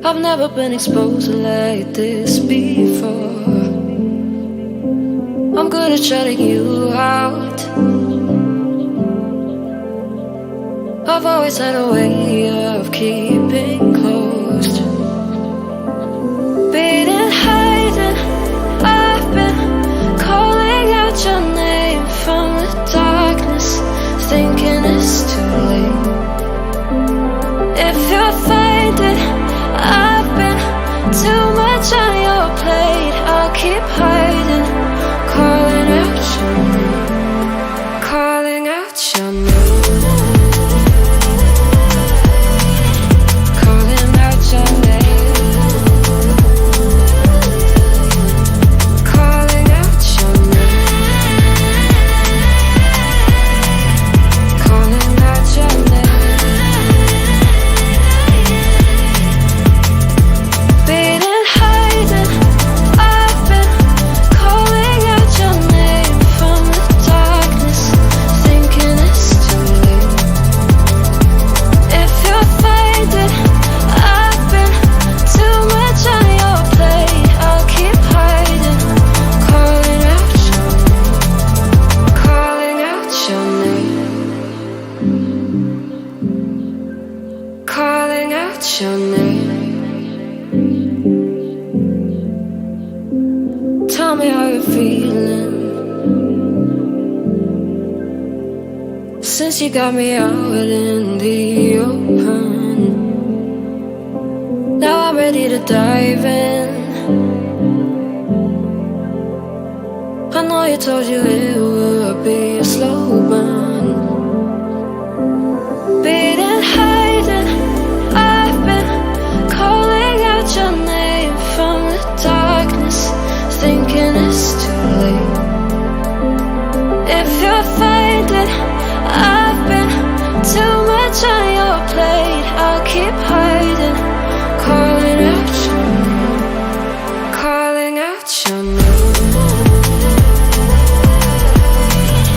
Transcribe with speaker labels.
Speaker 1: I've never been exposed like this before. I'm good at shutting you out. I've always had a way of keeping closed. Beating, hiding, I've been calling out your name from the darkness, thinking it's too late. If you'll find it, I've been too much on your plate. I'll keep hiding, calling out your name, calling out your name. Calling out your name. Tell me how you're feeling since you got me out in the open. Now I'm ready to dive in. I know you told you it would be a slow burn. Beating, hiding, I've been calling out your name from the darkness, thinking it's too late. If you're